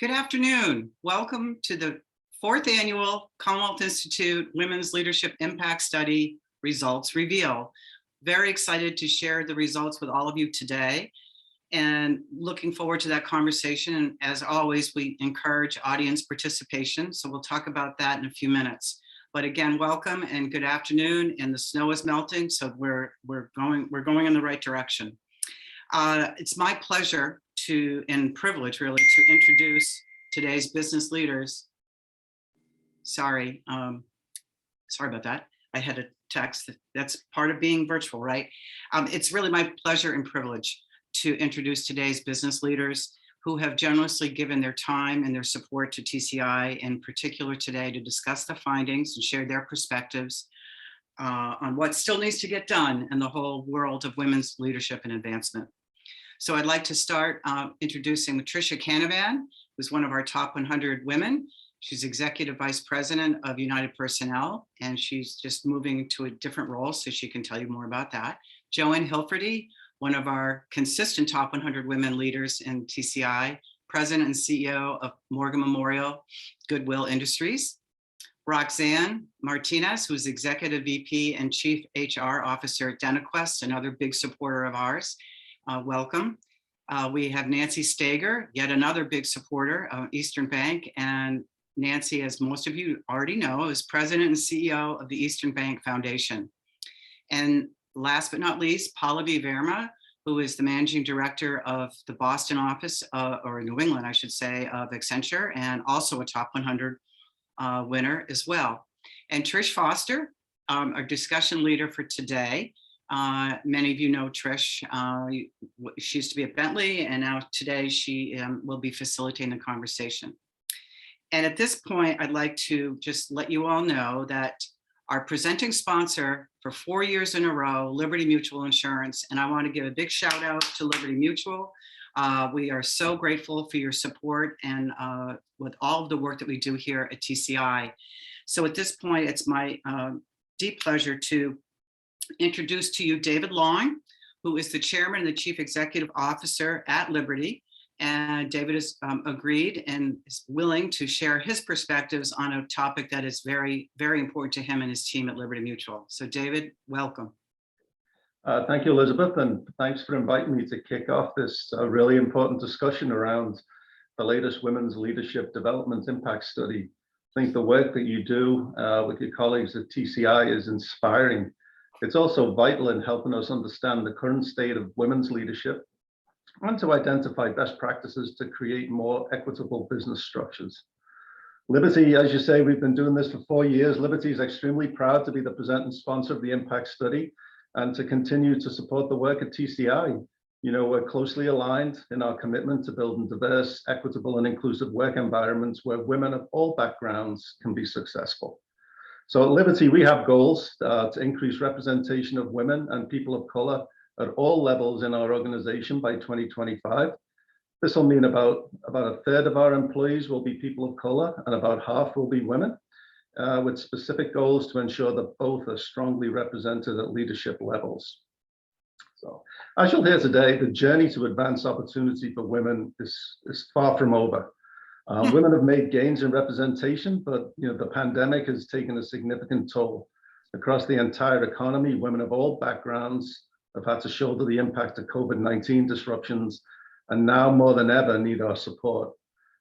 Good afternoon. Welcome to the 4th Annual Commonwealth Institute Women's Leadership Impact Study Results Reveal. Very excited to share the results with all of you today and looking forward to that conversation. And as always, we encourage audience participation. So we'll talk about that in a few minutes. But again, welcome and good afternoon. And the snow is melting, so we're going in the right direction. It's my pleasure and privilege really to introduce today's business leaders. Sorry about that. I had a text. That's part of being virtual, right? It's really my pleasure and privilege to introduce today's business leaders who have generously given their time and their support to TCI, in particular today, to discuss the findings and share their perspectives on what still needs to get done in the whole world of women's leadership and advancement. So I'd like to start introducing Tricia Canavan, who's one of our top 100 women. She's Executive Vice President of United Personnel, and she's just moving to a different role, so she can tell you more about that. Joanne Hilferty, one of our consistent top 100 women leaders in TCI, President and CEO of Morgan Memorial Goodwill Industries. Roxanne Martinez, who's Executive VP and Chief HR Officer at DentaQuest, another big supporter of ours. Welcome. We have Nancy Stager, yet another big supporter of Eastern Bank. And Nancy, as most of you already know, is President and CEO of the Eastern Bank Foundation. And last but not least, Pallavi Verma, who is the Managing Director of the Boston office, or New England, I should say, of Accenture, and also a top 100 winner as well. And Trish Foster, our discussion leader for today. Many of you know Trish. She used to be at Bentley, and now today she will be facilitating the conversation. And at this point, I'd like to just let you all know that our presenting sponsor for 4 years in a row, Liberty Mutual Insurance, and I want to give a big shout out to Liberty Mutual. We are so grateful for your support and with all of the work that we do here at TCI. So at this point, it's my deep pleasure to introduce to you David Long, who is the Chairman and the Chief Executive Officer at Liberty. And David has agreed and is willing to share his perspectives on a topic that is very, very important to him and his team at Liberty Mutual. So David, welcome. Thank you, Elizabeth, and thanks for inviting me to kick off this really important discussion around the latest Women's Leadership Development Impact Study. I think the work that you do with your colleagues at TCI is inspiring. It's also vital in helping us understand the current state of women's leadership and to identify best practices to create more equitable business structures. Liberty, as you say, we've been doing this for 4 years. Liberty is extremely proud to be the presenting sponsor of the impact study and to continue to support the work at TCI. You know, we're closely aligned in our commitment to building diverse, equitable, and inclusive work environments where women of all backgrounds can be successful. So at Liberty, we have goals to increase representation of women and people of color at all levels in our organization by 2025. This will mean about a third of our employees will be people of color and about half will be women, with specific goals to ensure that both are strongly represented at leadership levels. So as you'll hear today, the journey to advance opportunity for women is far from over. Women have made gains in representation, but the pandemic has taken a significant toll. Across the entire economy, women of all backgrounds have had to shoulder the impact of COVID-19 disruptions, and now more than ever need our support.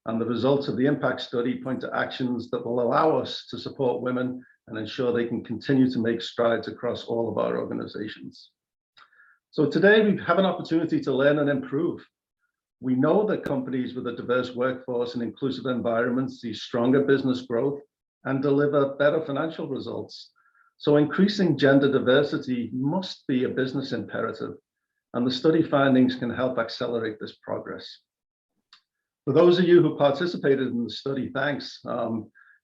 And the results of the impact study point to actions that will allow us to support women and ensure they can continue to make strides across all of our organizations. So today we have an opportunity to learn and improve. We know that companies with a diverse workforce and inclusive environments see stronger business growth and deliver better financial results. So increasing gender diversity must be a business imperative, and the study findings can help accelerate this progress. For those of you who participated in the study, thanks.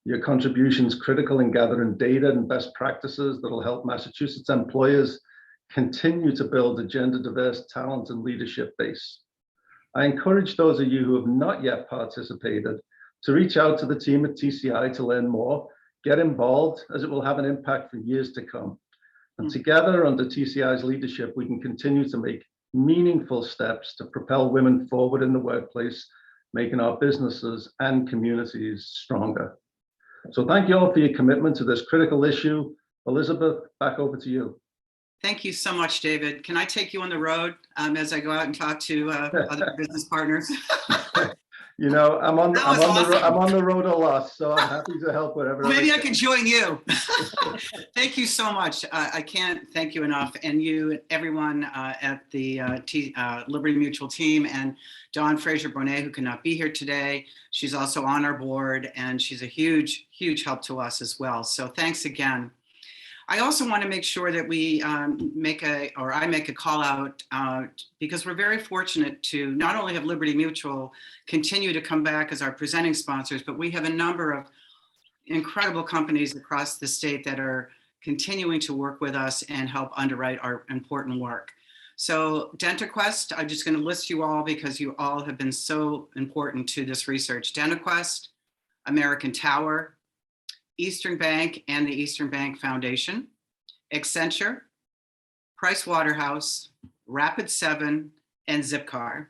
Your contribution's critical in gathering data and best practices that will help Massachusetts employers continue to build a gender diverse talent and leadership base. I encourage those of you who have not yet participated to reach out to the team at TCI to learn more, get involved, as it will have an impact for years to come. And together under TCI's leadership, we can continue to make meaningful steps to propel women forward in the workplace, making our businesses and communities stronger. So thank you all for your commitment to this critical issue. Elizabeth, back over to you. Thank you so much, David. Can I take you on the road as I go out and talk to other business partners? You know, I'm on Awesome. the road a lot, so I'm happy to help whatever. Maybe I can join you. Thank you so much. I can't thank you enough, and you, everyone at the Liberty Mutual team, and Dawn Fraser-Bonet, who cannot be here today. She's also on our board, and she's a huge, huge help to us as well. So thanks again. I also want to make sure that we I make a call out because we're very fortunate to not only have Liberty Mutual continue to come back as our presenting sponsors, but we have a number of incredible companies across the state that are continuing to work with us and help underwrite our important work. So DentaQuest, I'm just going to list you all because you all have been so important to this research. DentaQuest, American Tower, Eastern Bank and the Eastern Bank Foundation, Accenture, Price Waterhouse, Rapid7, and Zipcar,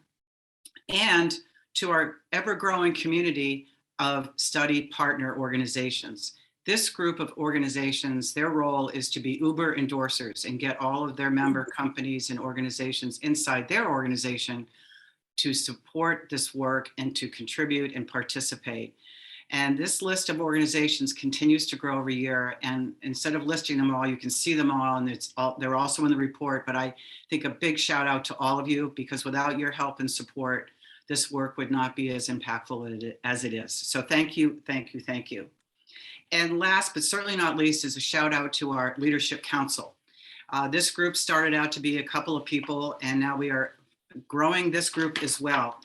and to our ever-growing community of study partner organizations. This group of organizations, their role is to be Uber endorsers and get all of their member companies and organizations inside their organization to support this work and to contribute and participate. And this list of organizations continues to grow every year. And instead of listing them all, you can see them all, and they're also in the report. But I think a big shout out to all of you, because without your help and support, this work would not be as impactful as it is. So thank you, thank you, thank you. And last, but certainly not least, is a shout out to our Leadership Council. This group started out to be a couple of people, and now we are growing this group as well.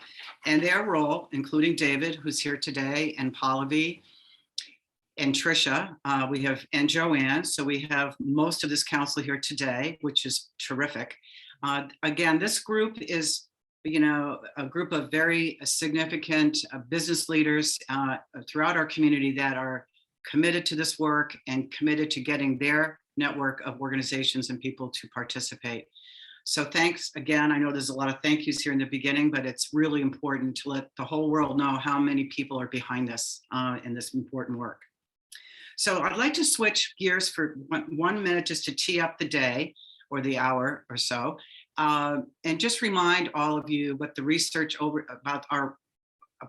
And their role, including David, who's here today, and Pallavi, and Tricia, and Joanne. So we have most of this council here today, which is terrific. Again, this group is, a group of very significant business leaders throughout our community that are committed to this work and committed to getting their network of organizations and people to participate. So thanks again. I know there's a lot of thank yous here in the beginning, but it's really important to let the whole world know how many people are behind this in this important work. So I'd like to switch gears for 1 minute just to tee up the day or the hour or so, and just remind all of you what the research about our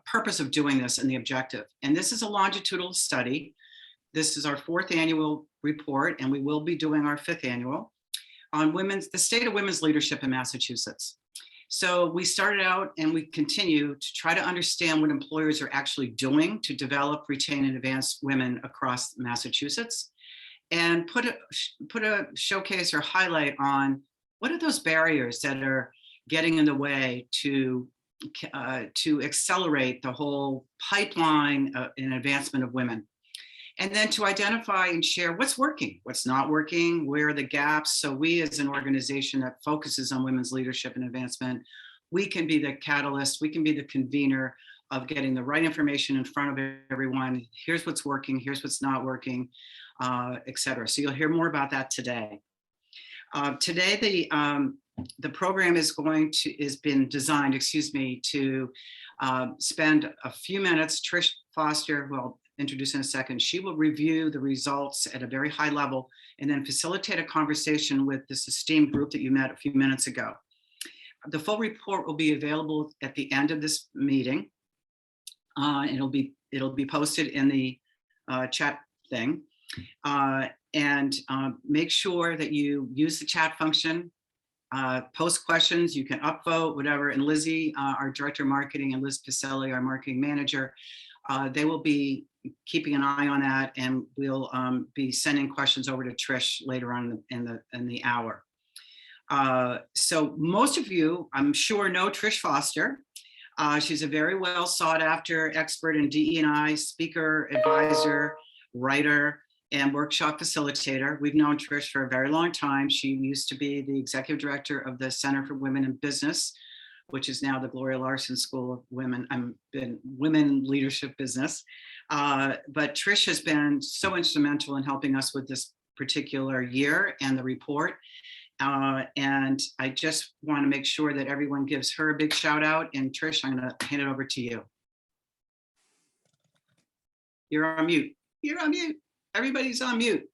purpose of doing this and the objective. And this is a longitudinal study. This is our 4th annual report, and we will be doing our 5th annual on the state of women's leadership in Massachusetts. So we started out and we continue to try to understand what employers are actually doing to develop, retain, and advance women across Massachusetts, and put a showcase or highlight on what are those barriers that are getting in the way to accelerate the whole pipeline in advancement of women. And then to identify and share what's working, what's not working, where are the gaps. So we as an organization that focuses on women's leadership and advancement, we can be the catalyst, we can be the convener of getting the right information in front of everyone. Here's what's working, here's what's not working, et cetera. So you'll hear more about that today. Today, the program has been designed, to spend a few minutes. Trish Foster, who I'll introduce in a second, she will review the results at a very high level and then facilitate a conversation with this esteemed group that you met a few minutes ago. The full report will be available at the end of this meeting. It'll be posted in the chat thing. And make sure that you use the chat function, post questions, you can upvote, whatever. And Lizzie, our Director of Marketing, and Liz Pacelli, our Marketing Manager, they will be keeping an eye on that, and we'll be sending questions over to Trish later on in the hour. So most of you, I'm sure, know Trish Foster. She's a very well sought after expert in DE&I, speaker, advisor, writer, and workshop facilitator. We've known Trish for a very long time. She used to be the executive director of the Center for Women in Business, which is now the Gloria Larson School of Women Leadership Business. But Trish has been so instrumental in helping us with this particular year and the report. And I just want to make sure that everyone gives her a big shout out. And Trish, I'm going to hand it over to you. You're on mute. You're on mute. Everybody's on mute.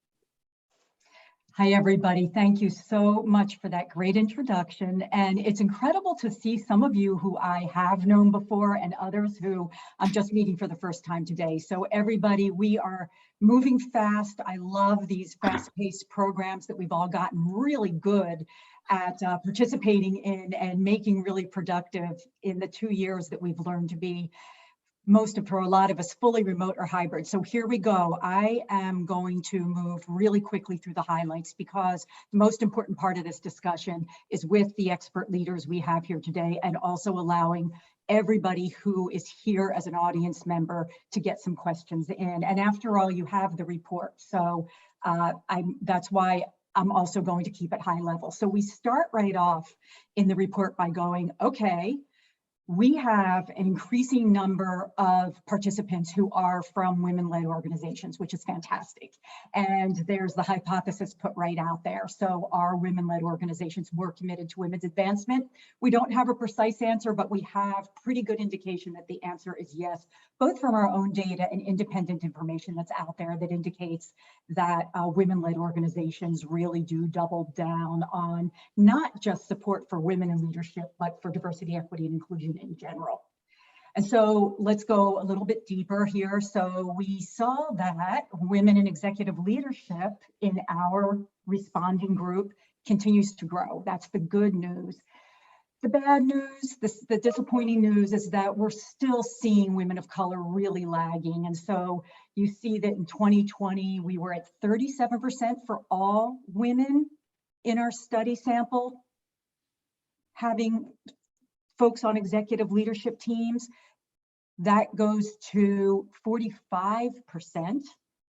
Hi, everybody. Thank you so much for that great introduction. And it's incredible to see some of you who I have known before and others who I'm just meeting for the first time today. So everybody, we are moving fast. I love these fast-paced programs that we've all gotten really good at participating in and making really productive in the 2 years that we've learned to be for a lot of us, fully remote or hybrid. So here we go. I am going to move really quickly through the highlights because the most important part of this discussion is with the expert leaders we have here today and also allowing everybody who is here as an audience member to get some questions in. And after all, you have the report. So that's why I'm also going to keep it high level. So we start right off in the report by going, okay, we have an increasing number of participants who are from women-led organizations, which is fantastic. And there's the hypothesis put right out there. So are women-led organizations more committed to women's advancement? We don't have a precise answer, but we have pretty good indication that the answer is yes, both from our own data and independent information that's out there that indicates that women-led organizations really do double down on not just support for women in leadership, but for diversity, equity, and inclusion in general. And so let's go a little bit deeper here. So we saw that women in executive leadership in our responding group continues to grow. That's the good news. The bad news, the disappointing news is that we're still seeing women of color really lagging. And so you see that in 2020, we were at 37% for all women in our study sample having folks on executive leadership teams. That goes to 45%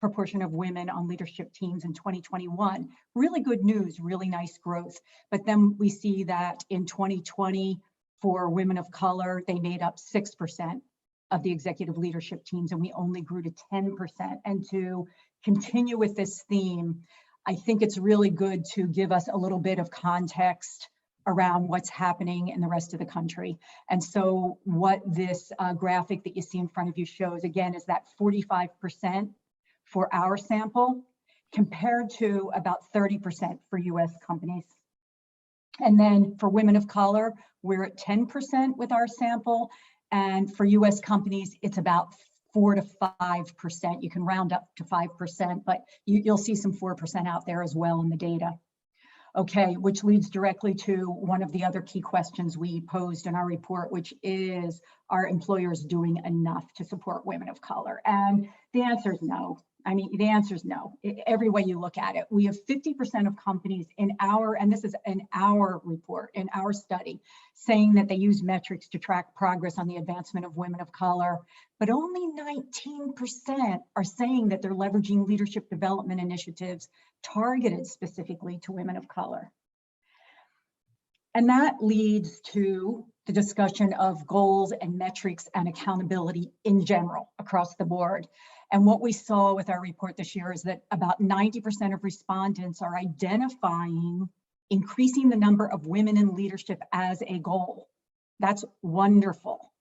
proportion of women on leadership teams in 2021. Really good news, really nice growth. But then we see that in 2020, for women of color, they made up 6% of the executive leadership teams, and we only grew to 10%. And to continue with this theme, I think it's really good to give us a little bit of context around what's happening in the rest of the country. And so what this graphic that you see in front of you shows, again, is that 45% for our sample compared to about 30% for US companies. And then for women of color, we're at 10% with our sample. And for US companies, it's about 4 to 5%. You can round up to 5%, but you'll see some 4% out there as well in the data. Okay, which leads directly to one of the other key questions we posed in our report, which is, are employers doing enough to support women of color? And the answer is no. I mean, the answer is no, every way you look at it. We have 50% of companies in our, and this is in our report, in our study, saying that they use metrics to track progress on the advancement of women of color, but only 19% are saying that they're leveraging leadership development initiatives targeted specifically to women of color. And that leads to the discussion of goals and metrics and accountability in general across the board. And what we saw with our report this year is that about 90% of respondents are identifying increasing the number of women in leadership as a goal. That's wonderful.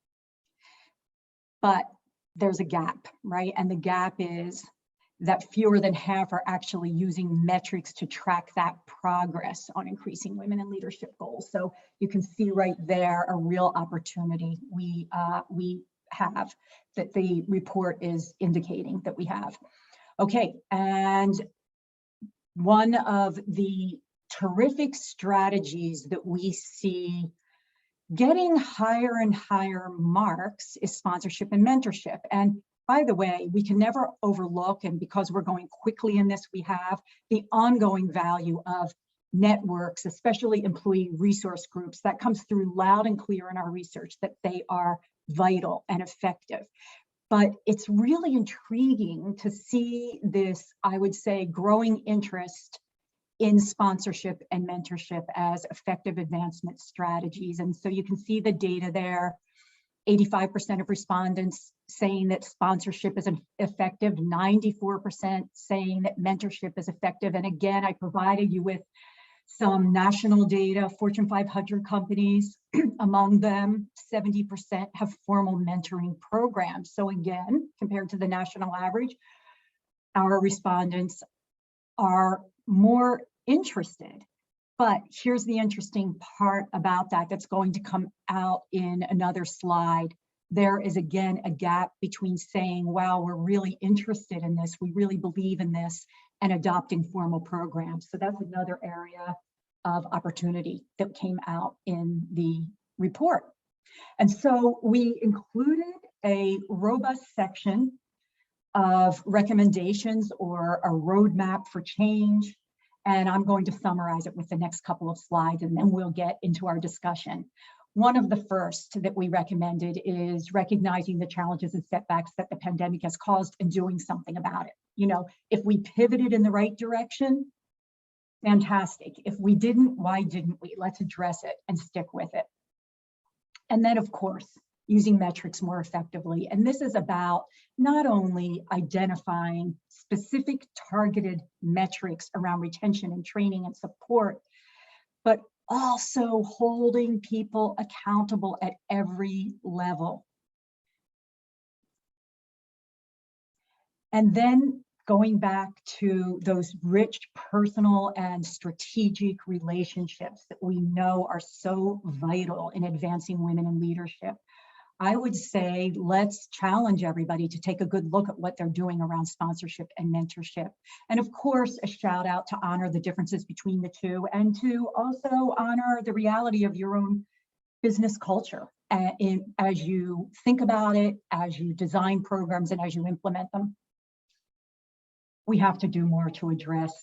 But there's a gap, right? And the gap is that fewer than half are actually using metrics to track that progress on increasing women in leadership goals. So you can see right there a real opportunity we have, that the report is indicating that we have. Okay, and one of the terrific strategies that we see getting higher and higher marks is sponsorship and mentorship. And by the way, we can never overlook, and because we're going quickly in this, we have the ongoing value of networks, especially employee resource groups. That comes through loud and clear in our research that they are vital and effective. But it's really intriguing to see this, I would say, growing interest in sponsorship and mentorship as effective advancement strategies. And so you can see the data there. 85% of respondents saying that sponsorship is effective, 94% saying that mentorship is effective. And again, I provided you with some national data, Fortune 500 companies, among them, 70% have formal mentoring programs. So again, compared to the national average, our respondents are more interested. But here's the interesting part about that that's going to come out in another slide. There is again a gap between saying, wow, we're really interested in this, we really believe in this, and adopting formal programs. So that's another area of opportunity that came out in the report. And so we included a robust section of recommendations or a roadmap for change. And I'm going to summarize it with the next couple of slides, and then we'll get into our discussion. One of the first that we recommended is recognizing the challenges and setbacks that the pandemic has caused and doing something about it. You know, if we pivoted in the right direction, fantastic. If we didn't, why didn't we? Let's address it and stick with it. And then, of course, using metrics more effectively. And this is about not only identifying specific targeted metrics around retention and training and support, but also holding people accountable at every level. And then going back to those rich personal and strategic relationships that we know are so vital in advancing women in leadership. I would say let's challenge everybody to take a good look at what they're doing around sponsorship and mentorship. And of course, a shout out to honor the differences between the two and to also honor the reality of your own business culture as you think about it, as you design programs, and as you implement them. We have to do more to address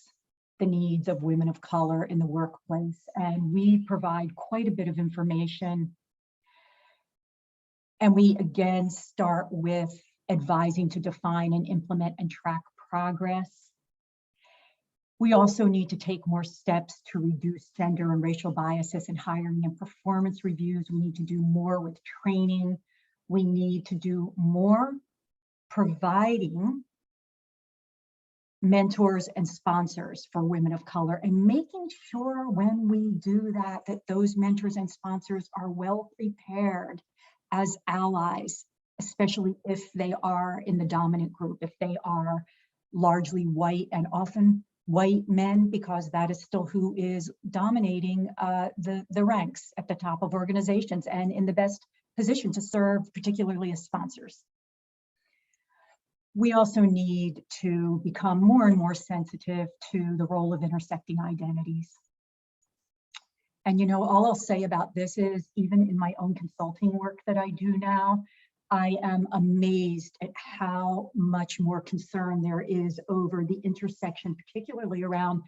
the needs of women of color in the workplace. And we provide quite a bit of information. And we again start with advising to define and implement and track progress. We also need to take more steps to reduce gender and racial biases in hiring and performance reviews. We need to do more with training. We need to do more providing mentors and sponsors for women of color, and making sure when we do that, that those mentors and sponsors are well prepared as allies, especially if they are in the dominant group, if they are largely white and often white men, because that is still who is dominating the ranks at the top of organizations and in the best position to serve, particularly as sponsors. We also need to become more and more sensitive to the role of intersecting identities. And you know, all I'll say about this is, even in my own consulting work that I do now, I am amazed at how much more concern there is over the intersection, particularly around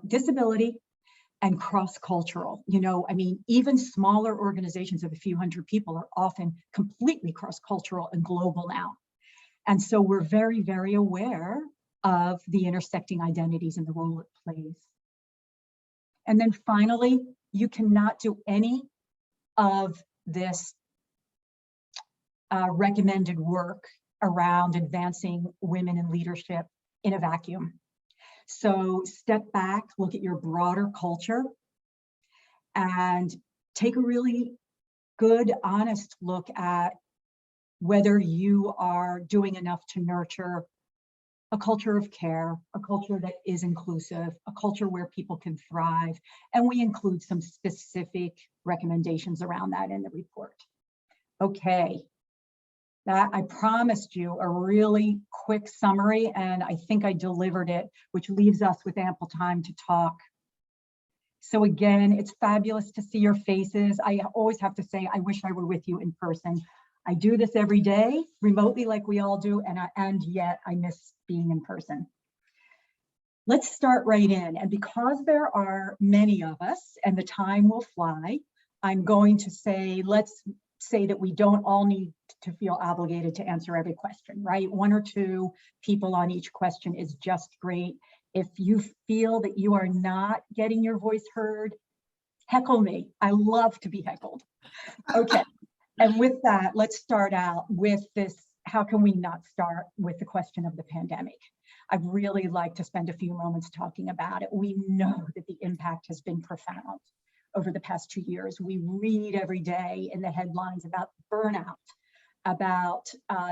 disability and cross-cultural. You know, I mean, even smaller organizations of a few hundred people are often completely cross-cultural and global now. And so we're very, very aware of the intersecting identities and the role it plays. And then finally, you cannot do any of this recommended work around advancing women in leadership in a vacuum. So step back, look at your broader culture, and take a really good, honest look at whether you are doing enough to nurture a culture of care, a culture that is inclusive, a culture where people can thrive. And we include some specific recommendations around that in the report. Okay, that I promised you a really quick summary, and I think I delivered it, which leaves us with ample time to talk. So again, it's fabulous to see your faces. I always have to say, I wish I were with you in person. I do this every day, remotely like we all do, and yet I miss being in person. Let's start right in. And because there are many of us and the time will fly, I'm going to say, let's say that we don't all need to feel obligated to answer every question, right? One or two people on each question is just great. If you feel that you are not getting your voice heard, heckle me. I love to be heckled. Okay. And with that, let's start out with this. How can we not start with the question of the pandemic? I'd really like to spend a few moments talking about it. We know that the impact has been profound over the past 2 years. We read every day in the headlines about burnout, about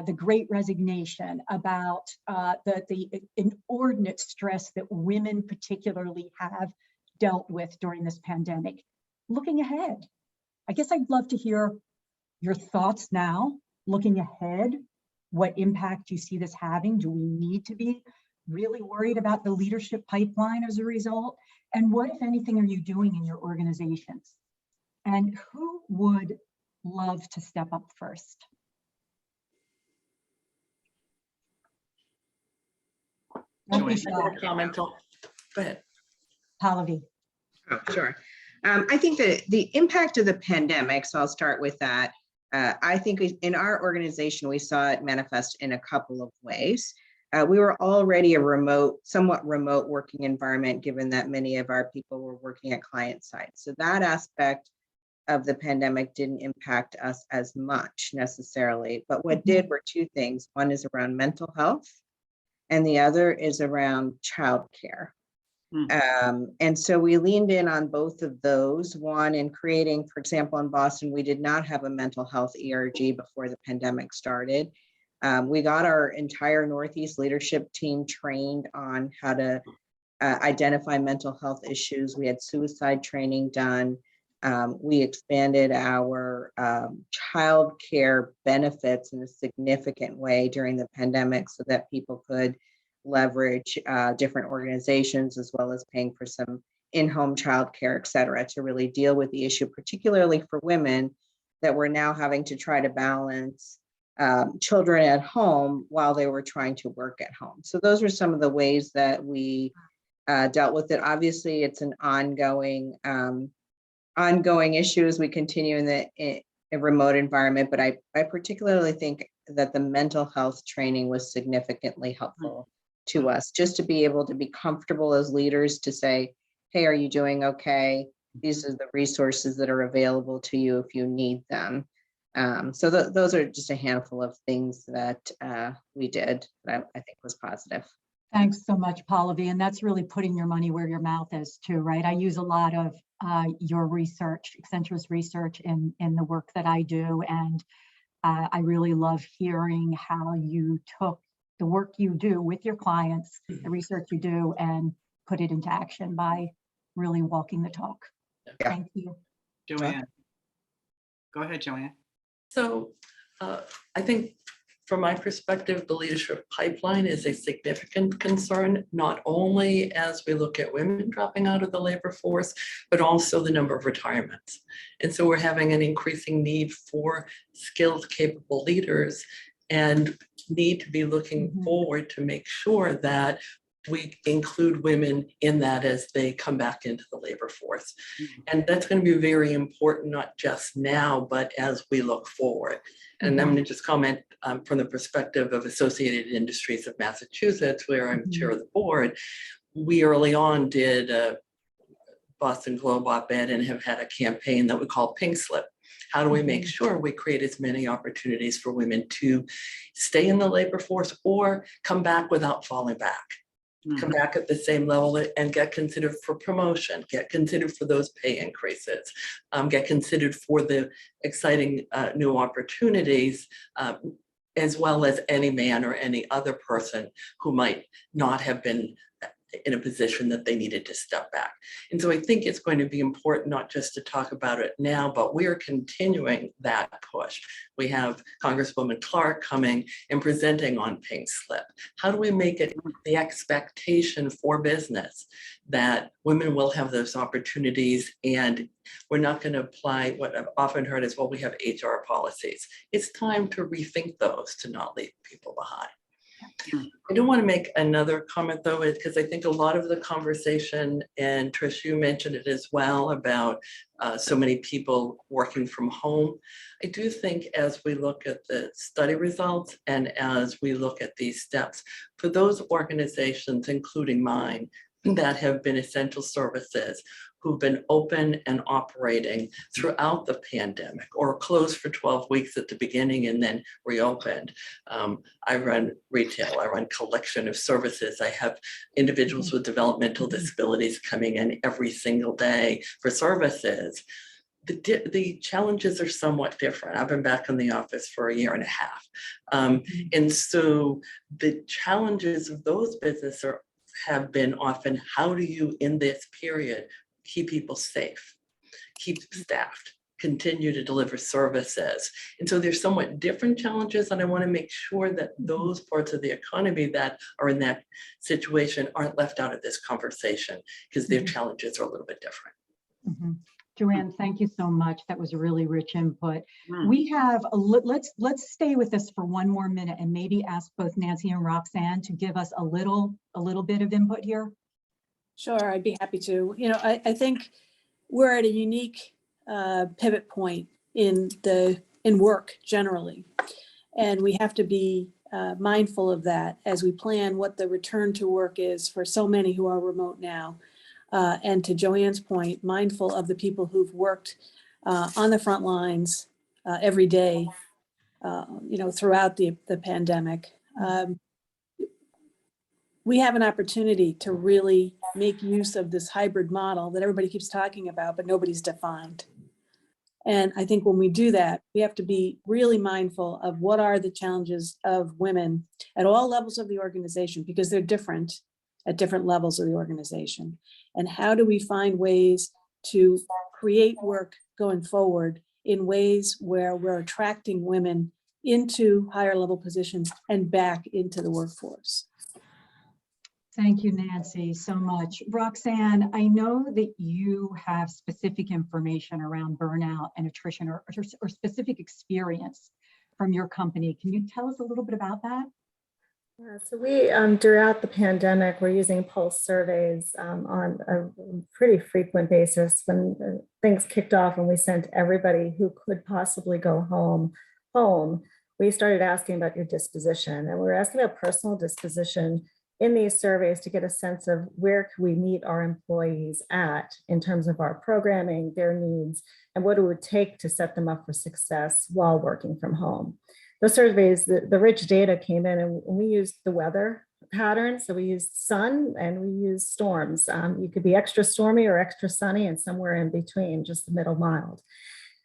the great resignation, about the inordinate stress that women particularly have dealt with during this pandemic. Looking ahead, I guess I'd love to hear your thoughts now, looking ahead, what impact you see this having? Do we need to be really worried about the leadership pipeline as a result? And what, if anything, are you doing in your organizations? And who would love to step up first? Joanne. Go ahead. Pallavi. Oh, sure. I think that the impact of the pandemic, so I'll start with that. I think in our organization, we saw it manifest in a couple of ways. We were already a somewhat remote working environment, given that many of our people were working at client sites. So that aspect of the pandemic didn't impact us as much necessarily. But what did were two things. One is around mental health, and the other is around childcare. And so we leaned in on both of those. One, in creating, for example, in Boston, we did not have a mental health ERG before the pandemic started. We got our entire Northeast leadership team trained on how to identify mental health issues. We had suicide training done. We expanded our child care benefits in a significant way during the pandemic so that people could leverage different organizations, as well as paying for some in-home childcare, et cetera, to really deal with the issue, particularly for women that were now having to try to balance children at home while they were trying to work at home. So those were some of the ways that we dealt with it. Obviously, it's an ongoing issue as we continue in a remote environment, but I particularly think that the mental health training was significantly helpful to us, just to be able to be comfortable as leaders to say, hey, are you doing okay? These are the resources that are available to you if you need them. So those are just a handful of things that we did that I think was positive. Thanks so much, Pallavi. And that's really putting your money where your mouth is too, right? I use a lot of your research, Accenture's research in the work that I do. And I really love hearing how you took the work you do with your clients, the research you do, and put it into action by really walking the talk. Yeah. Thank you. Joanne. Go ahead, Joanne. So I think from my perspective, the leadership pipeline is a significant concern, not only as we look at women dropping out of the labor force, but also the number of retirements. And so we're having an increasing need for skilled, capable leaders, and need to be looking forward to make sure that we include women in that as they come back into the labor force. And that's going to be very important, not just now, but as we look forward. And I'm going to just comment from the perspective of Associated Industries of Massachusetts, where I'm chair of the board. We early on did a Boston Globe op-ed and have had a campaign that we call Pink Slip. How do we make sure we create as many opportunities for women to stay in the labor force or come back without falling back? Come back at the same level and get considered for promotion, get considered for those pay increases, get considered for the exciting new opportunities, as well as any man or any other person who might not have been in a position that they needed to step back. And so I think it's going to be important not just to talk about it now, but we are continuing that push. We have Congresswoman Clark coming and presenting on Pink Slip. How do we make it the expectation for business that women will have those opportunities, and we're not going to apply what I've often heard is, well, we have HR policies. It's time to rethink those to not leave people behind. I do want to make another comment though, because I think a lot of the conversation, and Tricia, you mentioned it as well, about so many people working from home. I do think as we look at the study results and as we look at these steps, for those organizations, including mine, that have been essential services, who've been open and operating throughout the pandemic or closed for 12 weeks at the beginning and then reopened. I run retail, I run collection of services. I have individuals with developmental disabilities coming in every single day for services. The challenges are somewhat different. I've been back in the office for 1.5 years. And so the challenges of those businesses have been often, how do you in this period keep people safe, keep staffed, continue to deliver services? And so there's somewhat different challenges, and I want to make sure that those parts of the economy that are in that situation aren't left out of this conversation, because their challenges are a little bit different. Mm-hmm. Joanne, thank you so much. That was really rich input. Mm. We have let's stay with this for one more minute and maybe ask both Nancy and Roxanne to give us a little bit of input here. Sure, I'd be happy to. You know, I think we're at a unique pivot point in work generally, and we have to be mindful of that as we plan what the return to work is for so many who are remote now. And to Joanne's point, mindful of the people who've worked on the front lines every day, you know, throughout the pandemic. We have an opportunity to really make use of this hybrid model that everybody keeps talking about, but nobody's defined. And I think when we do that, we have to be really mindful of what are the challenges of women at all levels of the organization, because they're different at different levels of the organization. And how do we find ways to create work going forward in ways where we're attracting women into higher level positions and back into the workforce? Thank you, Nancy, so much. Roxanne, I know that you have specific information around burnout and attrition or specific experience from your company. Can you tell us a little bit about that? Yeah, so we, throughout the pandemic, we're using pulse surveys on a pretty frequent basis. When things kicked off and we sent everybody who could possibly go home, we started asking about your disposition. And we were asking about personal disposition in these surveys to get a sense of where can we meet our employees at in terms of our programming, their needs, and what it would take to set them up for success while working from home. Those surveys, the rich data came in, and we used the weather patterns. So we used sun and we used storms. You could be extra stormy or extra sunny and somewhere in between, just the middle mild.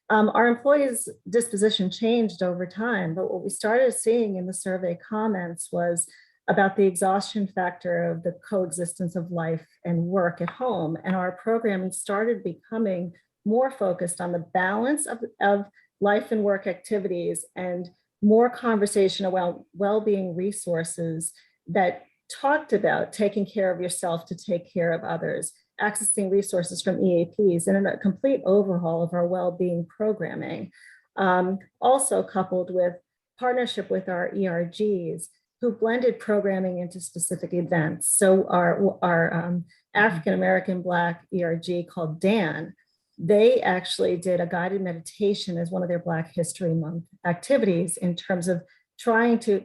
Our employees' disposition changed over time, but what we started seeing in the survey comments was about the exhaustion factor of the coexistence of life and work at home. And our programming started becoming more focused on the balance of life and work activities and more conversation about well-being resources that talked about taking care of yourself to take care of others, accessing resources from EAPs, and a complete overhaul of our well-being programming. Also coupled with partnership with our ERGs, who blended programming into specific events. So our African-American Black ERG called DAN, they actually did a guided meditation as one of their Black History Month activities in terms of trying to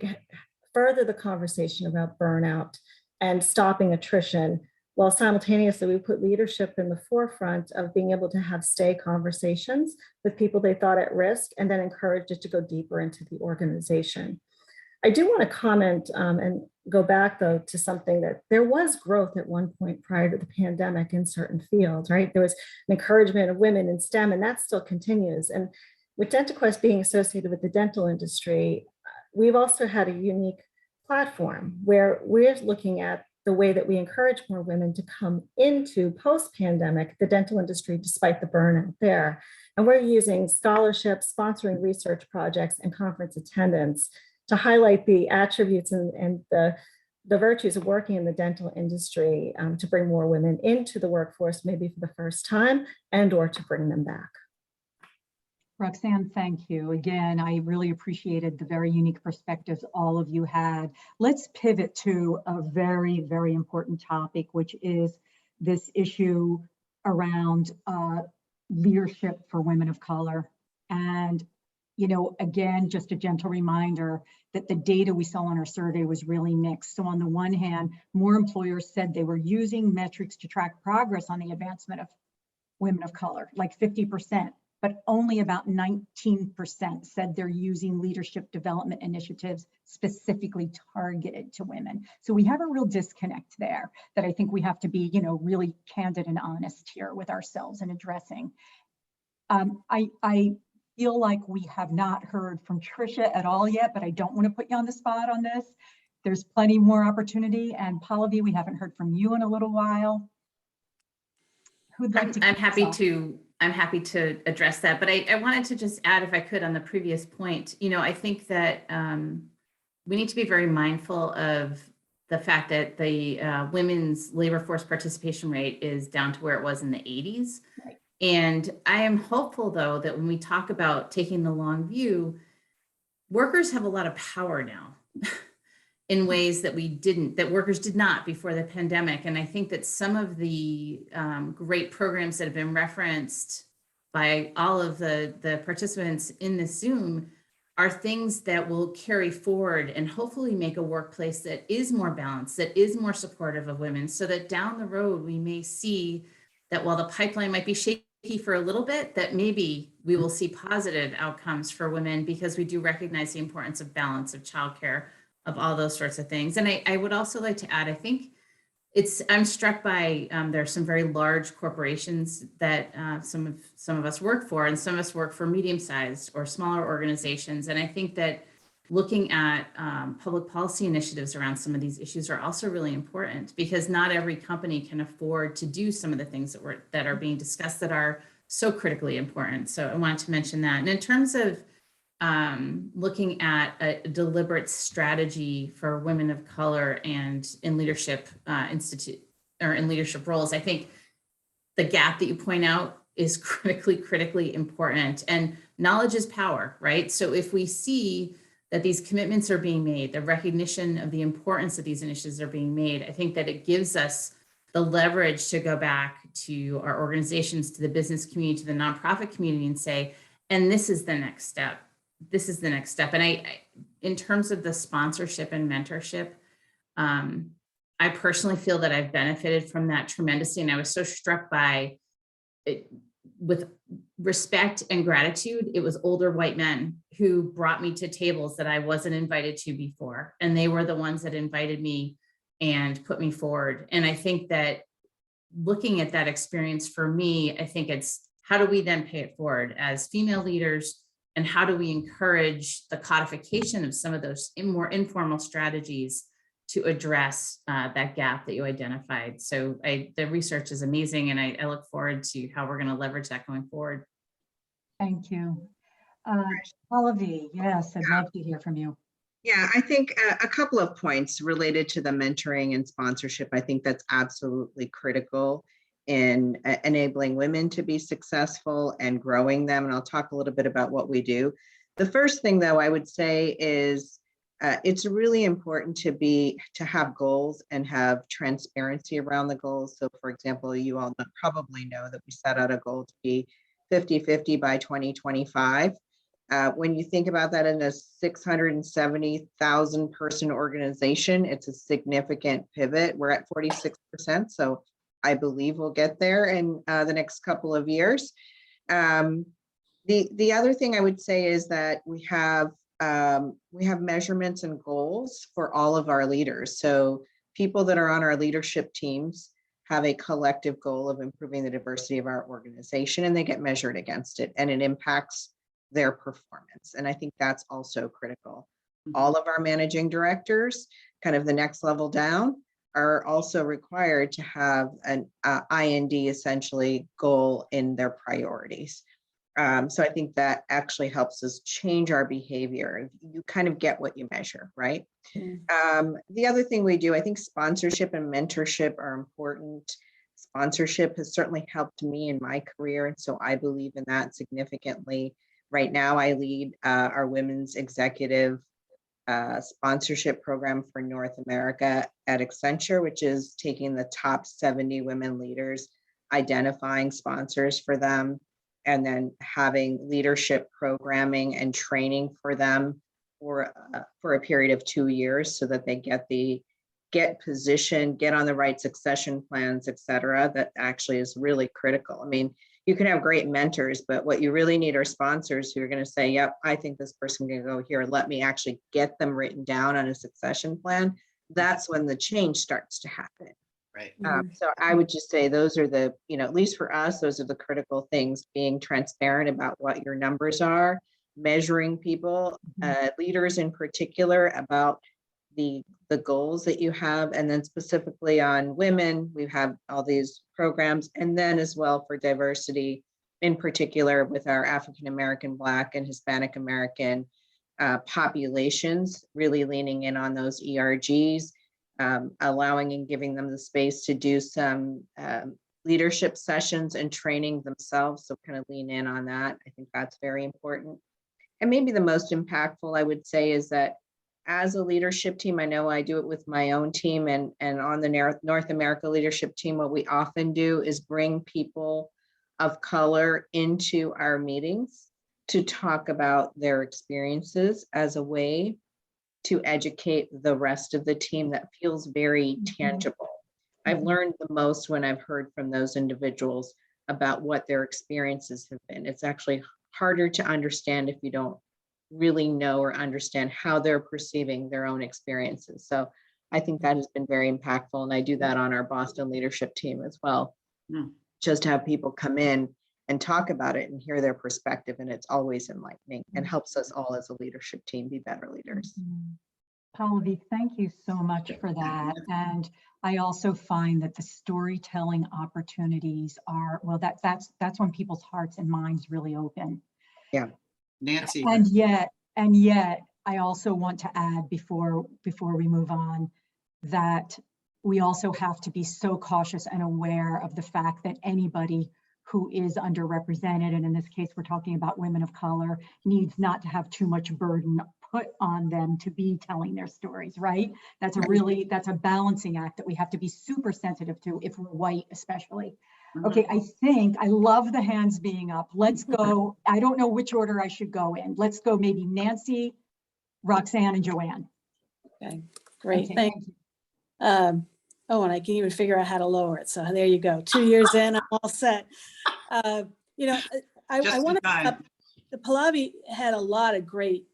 further the conversation about burnout and stopping attrition, while simultaneously we put leadership in the forefront of being able to have stay conversations with people they thought at risk and then encouraged it to go deeper into the organization. I do want to comment and go back though to something that there was growth at one point prior to the pandemic in certain fields, right? There was an encouragement of women in STEM, and that still continues. And with DentaQuest being associated with the dental industry, we've also had a unique platform where we're looking at the way that we encourage more women to come into post-pandemic, the dental industry, despite the burnout there. And we're using scholarships, sponsoring research projects, and conference attendance to highlight the attributes and the virtues of working in the dental industry to bring more women into the workforce, maybe for the first time, and or to bring them back. Roxanne, thank you. Again, I really appreciated the very unique perspectives all of you had. Let's pivot to a very, very important topic, which is this issue around leadership for women of color. And you know, again, just a gentle reminder that the data we saw on our survey was really mixed. So on the one hand, more employers said they were using metrics to track progress on the advancement of women of color, like 50%, but only about 19% said they're using leadership development initiatives specifically targeted to women. So we have a real disconnect there that I think we have to be, really candid and honest here with ourselves and addressing. I feel like we have not heard from Tricia at all yet, but I don't want to put you on the spot on this. There's plenty more opportunity. And Pallavi, we haven't heard from you in a little while. Who'd like to? I'm happy to address that, but I wanted to just add, if I could, on the previous point. I think that we need to be very mindful of the fact that the women's labor force participation rate is down to where it was in the 80s. Right. And I am hopeful, though, that when we talk about taking the long view, workers have a lot of power now in ways that workers did not before the pandemic. And I think that some of the great programs that have been referenced by all of the participants in this Zoom are things that will carry forward and hopefully make a workplace that is more balanced, that is more supportive of women, so that down the road we may see that while the pipeline might be shaky for a little bit, that maybe we will see positive outcomes for women, because we do recognize the importance of balance, of childcare, of all those sorts of things. And I would also like to add, I think I'm struck by, there are some very large corporations that some of us work for, and some of us work for medium-sized or smaller organizations. And I think that looking at public policy initiatives around some of these issues are also really important, because not every company can afford to do some of the things that are being discussed that are so critically important. So I wanted to mention that. And in terms of looking at a deliberate strategy for women of color and in leadership in leadership roles, I think the gap that you point out is critically important. And knowledge is power, right? So if we see that these commitments are being made, the recognition of the importance that these initiatives are being made, I think that it gives us the leverage to go back to our organizations, to the business community, to the nonprofit community, and say, and this is the next step. This is the next step. And I in terms of the sponsorship and mentorship, I personally feel that I've benefited from that tremendously. And I was so struck by it, with respect and gratitude, it was older white men who brought me to tables that I wasn't invited to before. And they were the ones that invited me and put me forward. And I think that looking at that experience for me, I think it's how do we then pay it forward as female leaders, and how do we encourage the codification of some of those more informal strategies to address that gap that you identified. So the research is amazing, and I look forward to how we're going to leverage that going forward. Thank you. Pallavi, yes, I'd love to hear from you. Yeah, I think a couple of points related to the mentoring and sponsorship. I think that's absolutely critical in enabling women to be successful and growing them. And I'll talk a little bit about what we do. The first thing, though, I would say is it's really important to have goals and have transparency around the goals. So for example, you all probably know that we set out a goal to be 50-50 by 2025. When you think about that in a 670,000 person organization, it's a significant pivot. We're at 46%. So I believe we'll get there in the next couple of years. The other thing I would say is that we have measurements and goals for all of our leaders. So people that are on our leadership teams have a collective goal of improving the diversity of our organization, and they get measured against it, and it impacts their performance. And I think that's also critical. All of our managing directors, kind of the next level down, are also required to have an IND essentially goal in their priorities. So I think that actually helps us change our behavior. You kind of get what you measure, right? The other thing we do, I think sponsorship and mentorship are important. Sponsorship has certainly helped me in my career, and so I believe in that significantly. Right now, I lead our women's executive sponsorship program for North America at Accenture, which is taking the top 70 women leaders, identifying sponsors for them, and then having leadership programming and training for them for a period of 2 years, so that they get positioned, get on the right succession plans, et cetera. That actually is really critical. I mean, you can have great mentors, but what you really need are sponsors who are going to say, yep, I think this person can go here. Let me actually get them written down on a succession plan. That's when the change starts to happen. Right. So I would just say those are the, at least for us, those are the critical things, being transparent about what your numbers are, measuring people, leaders in particular, about the goals that you have, and then specifically on women, we have all these programs, and then as well for diversity, in particular with our African American, Black, and Hispanic American populations, really leaning in on those ERGs, allowing and giving them the space to do some leadership sessions and training themselves. So kind of lean in on that. I think that's very important. And maybe the most impactful, I would say, is that as a leadership team, I know I do it with my own team, and on the North America leadership team, what we often do is bring people of color into our meetings to talk about their experiences as a way to educate the rest of the team. That feels very tangible. I've learned the most when I've heard from those individuals about what their experiences have been. It's actually harder to understand if you don't really know or understand how they're perceiving their own experiences. So I think that has been very impactful. And I do that on our Boston leadership team as well. Just have people come in and talk about it and hear their perspective. And it's always enlightening and helps us all as a leadership team be better leaders. Pallavi, thank you so much for that. And I also find that the storytelling opportunities are, well, that's when people's hearts and minds really open. Yeah. Nancy. And yet, I also want to add before we move on, that we also have to be so cautious and aware of the fact that anybody who is underrepresented, and in this case, we're talking about women of color, needs not to have too much burden put on them to be telling their stories, right? That's a balancing act that we have to be super sensitive to if we're white, especially. Okay, I love the hands being up. Let's go. I don't know which order I should go in. Let's go maybe Nancy, Roxanne, and Joanne. Okay, great, Okay, thank you. Oh, and I can even figure out how to lower it. So there you go. 2 years in, I'm all set. I want to, the Pallavi had a lot of great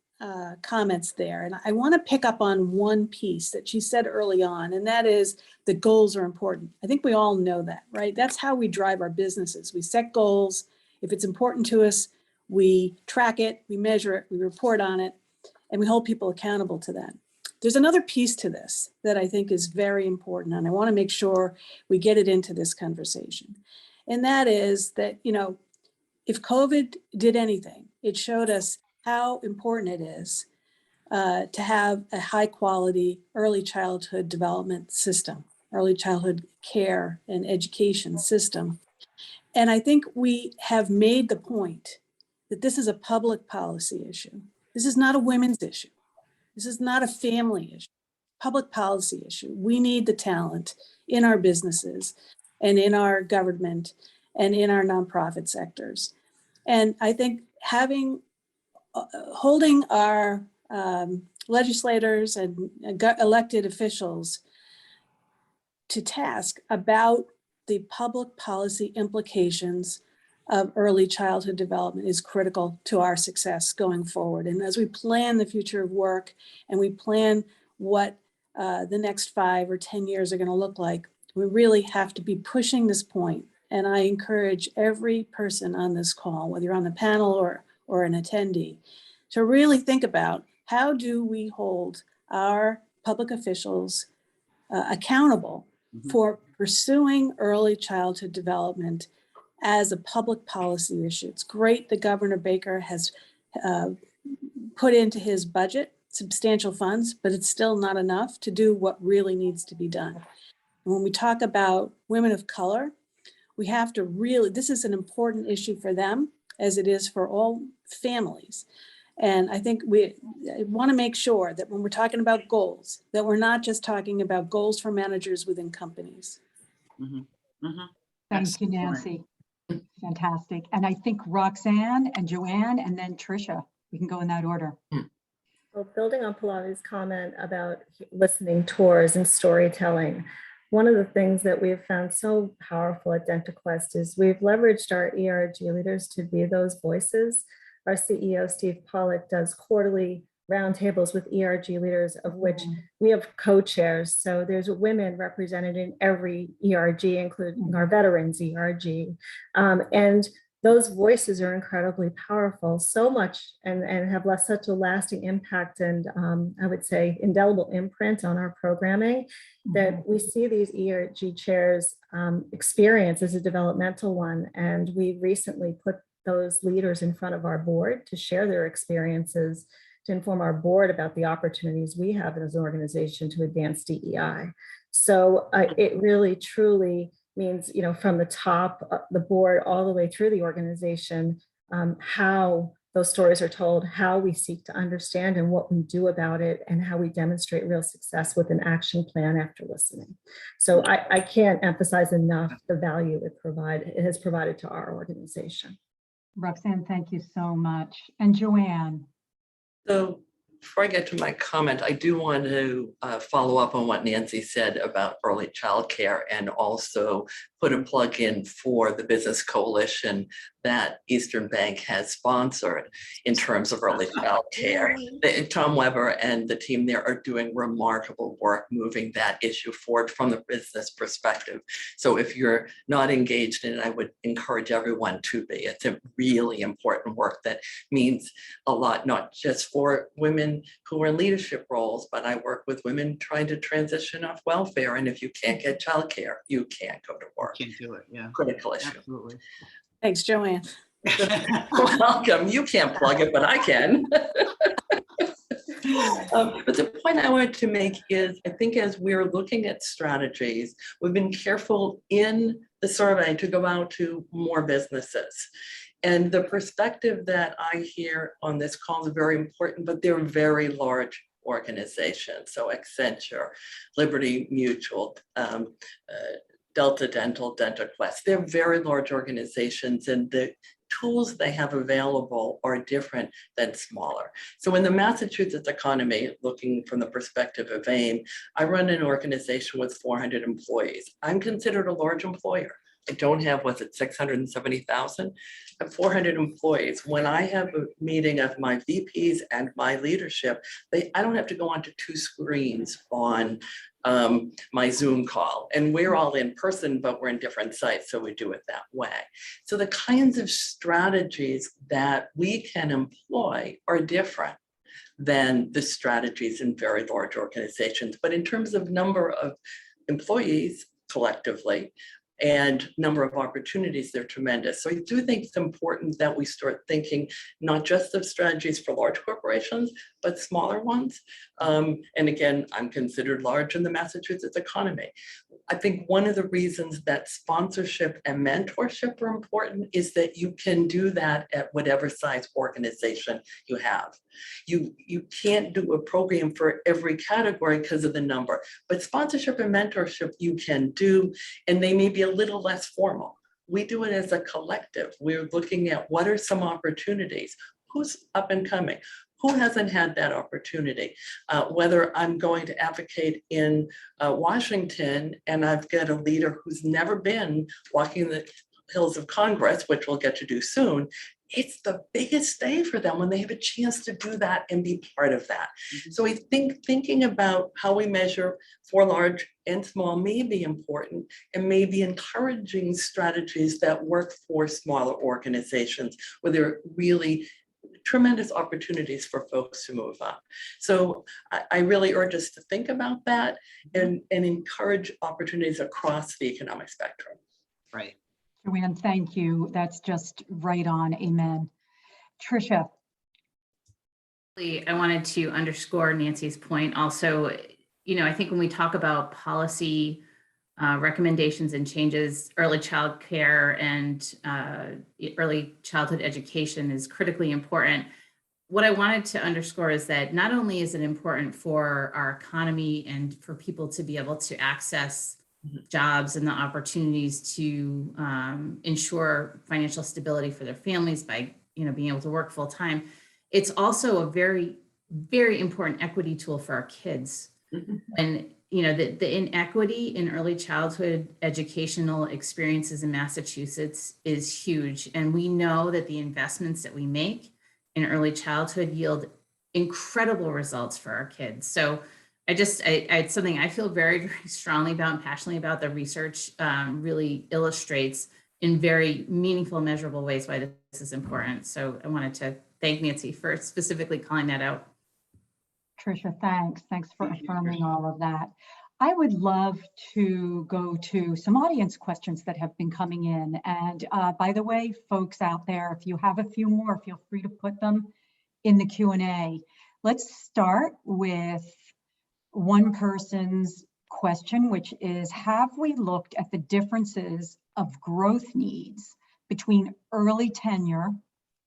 comments there. And I want to pick up on one piece that she said early on, and that is the goals are important. I think we all know that, right? That's how we drive our businesses. We set goals. If it's important to us, we track it, we measure it, we report on it, and we hold people accountable to that. There's another piece to this that I think is very important, and I want to make sure we get it into this conversation. And that is that, if COVID did anything, it showed us how important it is to have a high quality early childhood development system, early childhood care and education system. And I think we have made the point that this is a public policy issue. This is not a women's issue. This is not a family issue, public policy issue. We need the talent in our businesses and in our government and in our nonprofit sectors. And I think holding our legislators and elected officials to task about the public policy implications of early childhood development is critical to our success going forward. And as we plan the future of work and we plan what the next 5 or 10 years are going to look like, we really have to be pushing this point. And I encourage every person on this call, whether you're on the panel or an attendee, to really think about how do we hold our public officials accountable for pursuing early childhood development as a public policy issue. It's great that Governor Baker has put into his budget substantial funds, but it's still not enough to do what really needs to be done. And when we talk about women of color, we have to really, this is an important issue for them as it is for all families. And I think we want to make sure that when we're talking about goals, that we're not just talking about goals for managers within companies. Thank you, Nancy. Fantastic. And I think Roxanne and Joanne and then Tricia, we can go in that order. Well, building on Pallavi's comment about listening tours and storytelling, one of the things that we've found so powerful at DentaQuest is we've leveraged our ERG leaders to be those voices. Our CEO, Steve Pollock, does quarterly roundtables with ERG leaders, of which we have co-chairs. So there's women represented in every ERG, including our veterans ERG. And those voices are incredibly powerful, so much, and have left such a lasting impact and I would say indelible imprint on our programming that we see these ERG chairs experience as a developmental one. And we recently put those leaders in front of our board to share their experiences, to inform our board about the opportunities we have as an organization to advance DEI. So it really, truly means, you know, from the top, the board, all the way through the organization, how those stories are told, how we seek to understand and what we do about it, and how we demonstrate real success with an action plan after listening. So I can't emphasize enough the value it has provided to our organization. Roxanne, thank you so much. And Joanne. So before I get to my comment, I do want to follow up on what Nancy said about early childcare, and also put a plug in for the business coalition that Eastern Bank has sponsored in terms of early childcare. Tom Weber and the team there are doing remarkable work moving that issue forward from the business perspective. So if you're not engaged in it, I would encourage everyone to be. It's a really important work that means a lot, not just for women who are in leadership roles, but I work with women trying to transition off welfare. And if you can't get childcare, you can't go to work. Can't do it, yeah. Critical issue. Absolutely. Thanks, Joanne. Welcome. You can't plug it, but I can. But the point I wanted to make is, I think as we're looking at strategies, we've been careful in the survey to go out to more businesses. And the perspective that I hear on this call is very important, but they're very large organizations. So Accenture, Liberty Mutual, Delta Dental, DentaQuest, they're very large organizations, and the tools they have available are different than smaller. So in the Massachusetts economy, looking from the perspective of AIM, I run an organization with 400 employees. I'm considered a large employer. I don't have, what's it, 670,000? I have 400 employees. When I have a meeting of my VPs and my leadership, I don't have to go onto 2 screens on my Zoom call. And we're all in person, but we're in different sites, so we do it that way. So the kinds of strategies that we can employ are different than the strategies in very large organizations. But in terms of number of employees collectively, and number of opportunities, they're tremendous. So I do think it's important that we start thinking not just of strategies for large corporations, but smaller ones. And again, I'm considered large in the Massachusetts economy. I think one of the reasons that sponsorship and mentorship are important is that you can do that at whatever size organization you have. You can't do a program for every category because of the number, but sponsorship and mentorship you can do, and they may be a little less formal. We do it as a collective. We're looking at what are some opportunities, who's up and coming, who hasn't had that opportunity? Whether I'm going to advocate in Washington and I've got a leader who's never been walking the hills of Congress, which we'll get to do soon, it's the biggest day for them when they have a chance to do that and be part of that. So I think thinking about how we measure for large and small may be important, and maybe encouraging strategies that work for smaller organizations where there are really tremendous opportunities for folks to move up. So I really urge us to think about that and encourage opportunities across the economic spectrum. Right. Joanne, thank you. That's just right on. Amen. Tricia. I wanted to underscore Nancy's point. Also, you know, I think when we talk about policy recommendations and changes, early child care and early childhood education is critically important. What I wanted to underscore is that not only is it important for our economy and for people to be able to access jobs and the opportunities to ensure financial stability for their families by, you know, being able to work full time, it's also a very, very important equity tool for our kids. And you know, the inequity in early childhood educational experiences in Massachusetts is huge. And we know that the investments that we make in early childhood yield incredible results for our kids. So it's something I feel very, very strongly about and passionately about. The research really illustrates in very meaningful, measurable ways why this is important. So I wanted to thank Nancy for specifically calling that out. Tricia, thanks. Thanks for Thank you, affirming Tricia. all of that. I would love to go to some audience questions that have been coming in. And by the way, folks out there, if you have a few more, feel free to put them in the Q&A. Let's start with one person's question, which is, have we looked at the differences of growth needs between early tenure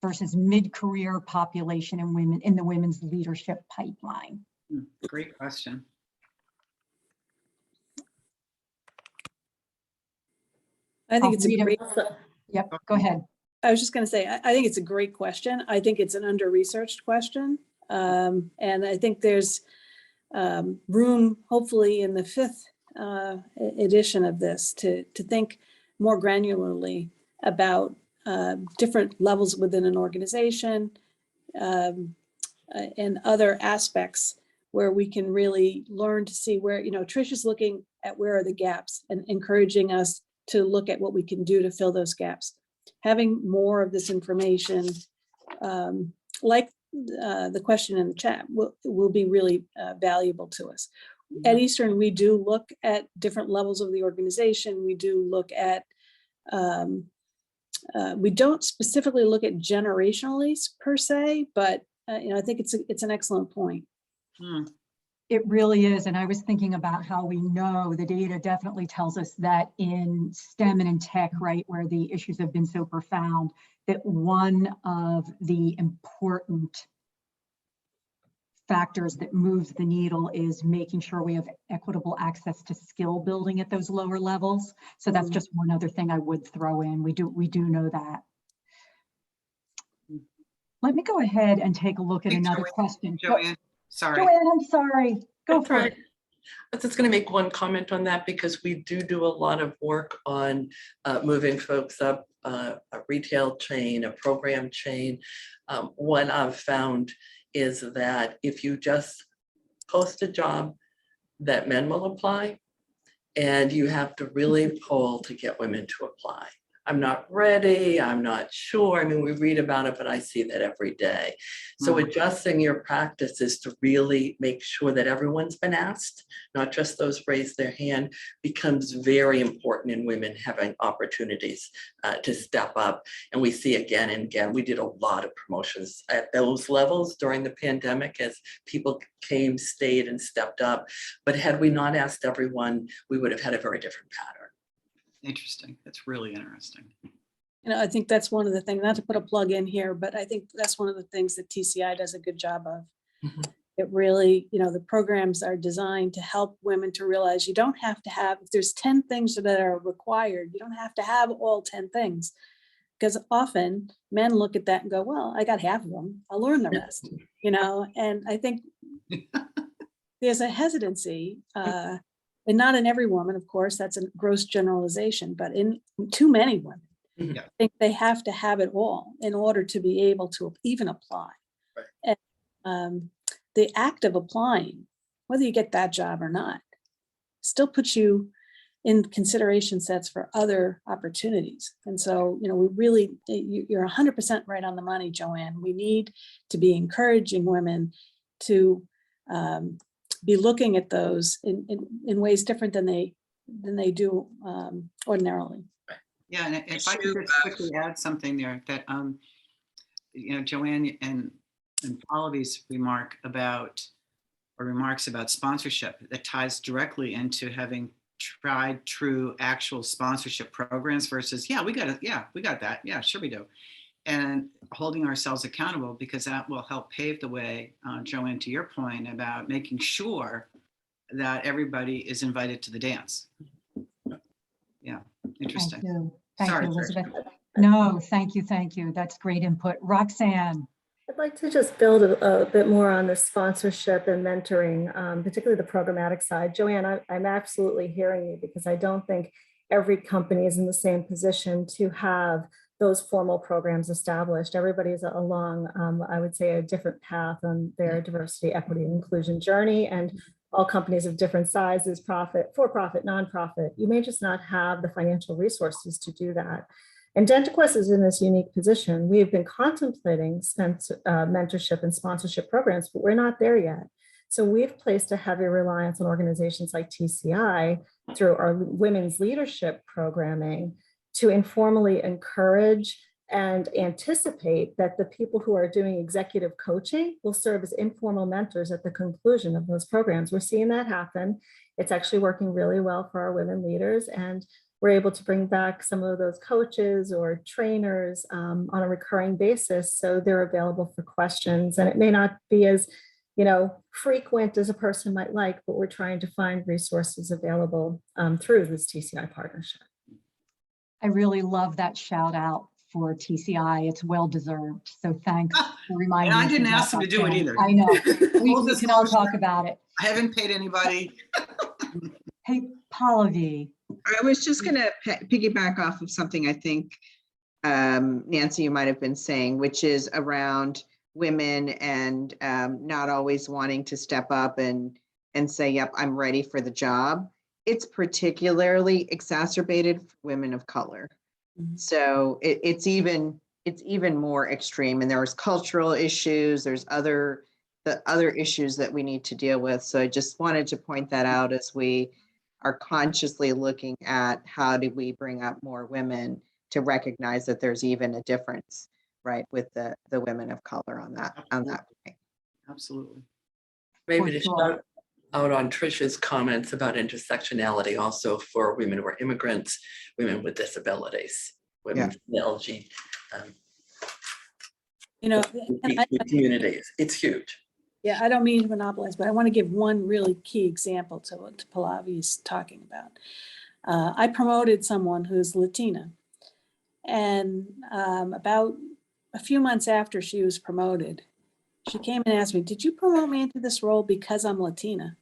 versus mid-career population and women in the women's leadership pipeline? Great question. I think it's a Rita. great, Yep, go ahead. I was just going to say, I think it's a great question. I think it's an under-researched question. And I think there's room, hopefully in the 5th edition of this, to think more granularly about different levels within an organization and other aspects where we can really learn to see where, you know, Tricia's looking at where are the gaps and encouraging us to look at what we can do to fill those gaps. Having more of this information, like the question in the chat, will be really valuable to us. At Eastern, we do look at different levels of the organization. We do look at, we don't specifically look at generationally per se, but you know, I think it's an excellent point. It really is. And I was thinking about how we know the data definitely tells us that in STEM and in tech, right, where the issues have been so profound, that one of the important factors that moves the needle is making sure we have equitable access to skill building at those lower levels. So that's just one other thing I would throw in. We do know that. Let me go ahead and take a look at another question. Joanne, sorry. Joanne, I'm sorry. Go for it. I was just going to make one comment on that, because we do a lot of work on moving folks up a retail chain, a program chain. What I've found is that if you just post a job, that men will apply, and you have to really pull to get women to apply. I'm not ready, I'm not sure. I mean, we read about it, but I see that every day. So adjusting your practices to really make sure that everyone's been asked, not just those raise their hand, becomes very important in women having opportunities to step up. And we see again and again, we did a lot of promotions at those levels during the pandemic as people came, stayed, and stepped up. But had we not asked everyone, we would have had a very different pattern. Interesting. That's really interesting. You know, I think that's one of the things, not to put a plug in here, but I think that's one of the things that TCI does a good job of. It really, you know, the programs are designed to help women to realize you don't have to have, if there's 10 things that are required, you don't have to have all 10 things. Because often men look at that and go, well, I got half of them, I'll learn the rest, you know, and I think there's a hesitancy, and not in every woman, of course, that's a gross generalization, but in too many women, I think they have to have it all in order to be able to even apply. Right. And the act of applying, whether you get that job or not, still puts you in consideration sets for other opportunities. And so, you know, we really, you're 100% right on the money, Joanne. We need to be encouraging women to be looking at those in ways different than they do ordinarily. Yeah, and if I could just quickly add something there, that you know, Joanne and Pallavi's remarks about sponsorship, that ties directly into having tried true actual sponsorship programs versus we got that, yeah, sure we do, and holding ourselves accountable, because that will help pave the way, Joanne, to your point about making sure that everybody is invited to the dance. Yeah, interesting. Thank you, Elizabeth. No, thank you. That's great input. Roxanne. I'd like to just build a bit more on the sponsorship and mentoring, particularly the programmatic side. Joanne, I'm absolutely hearing you, because I don't think every company is in the same position to have those formal programs established. Everybody is along, I would say, a different path on their diversity, equity, and inclusion journey. And all companies of different sizes, profit, for-profit, nonprofit, you may just not have the financial resources to do that. And DentaQuest is in this unique position. We have been contemplating mentorship and sponsorship programs, but we're not there yet. So we've placed a heavy reliance on organizations like TCI through our women's leadership programming to informally encourage and anticipate that the people who are doing executive coaching will serve as informal mentors at the conclusion of those programs. We're seeing that happen. It's actually working really well for our women leaders, and we're able to bring back some of those coaches or trainers on a recurring basis, so they're available for questions. And it may not be as, frequent as a person might like, but we're trying to find resources available through this TCI partnership. I really love that shout out for TCI. It's well deserved. So thanks for reminding me. And I didn't ask them to do it either. I know. We Full can all disclosure, talk about it. I haven't paid anybody. Hey, Pallavi. I was just going to piggyback off of something I think, Nancy, you might have been saying, which is around women and not always wanting to step up and say, yep, I'm ready for the job. It's particularly exacerbated for women of color. So it's even more extreme, and there's cultural issues, there's the other issues that we need to deal with. So I just wanted to point that out as we are consciously looking at how do we bring up more women to recognize that there's even a difference, right, with the women of color on that point. Absolutely. Maybe For to sure. shout out on Tricia's comments about intersectionality also for women who are immigrants, women with disabilities, women from the LG communities. It's huge. Yeah, I don't mean to monopolize, but I want to give one really key example to what Pallavi is talking about. I promoted someone who's Latina, and about a few months after she was promoted, she came and asked me, "Did you promote me into this role because I'm Latina?"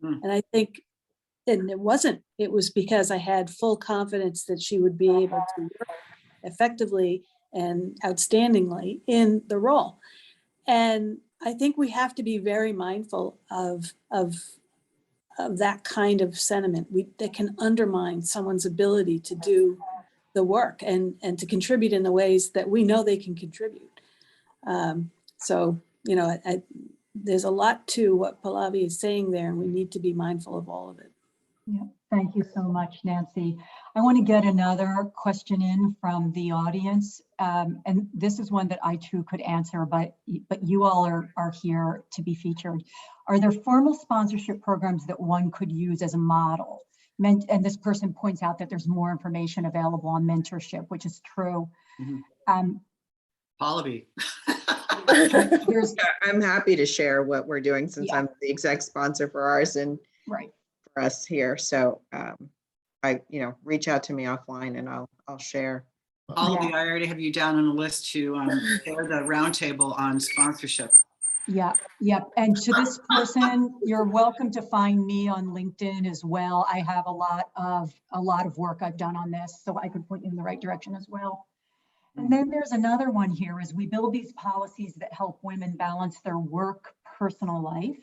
And I think, and it wasn't, it was because I had full confidence that she would be able to work effectively and outstandingly in the role. And I think we have to be very mindful of that kind of sentiment that can undermine someone's ability to do the work and to contribute in the ways that we know they can contribute. So, there's a lot to what Pallavi is saying there, and we need to be mindful of all of it. Yeah, thank you so much, Nancy. I want to get another question in from the audience. And this is one that I too could answer, but you all are here to be featured. Are there formal sponsorship programs that one could use as a model? And this person points out that there's more information available on mentorship, which is true. Pallavi. I'm happy to share what we're doing since I'm the exec sponsor for ours and for us here. So reach out to me offline and I'll share. Pallavi, I already have you down on the list to share the roundtable on sponsorship. Yeah. And to this person, you're welcome to find me on LinkedIn as well. I have a lot of work I've done on this, so I could point you in the right direction as well. And then there's another one here: as we build these policies that help women balance their work, personal life,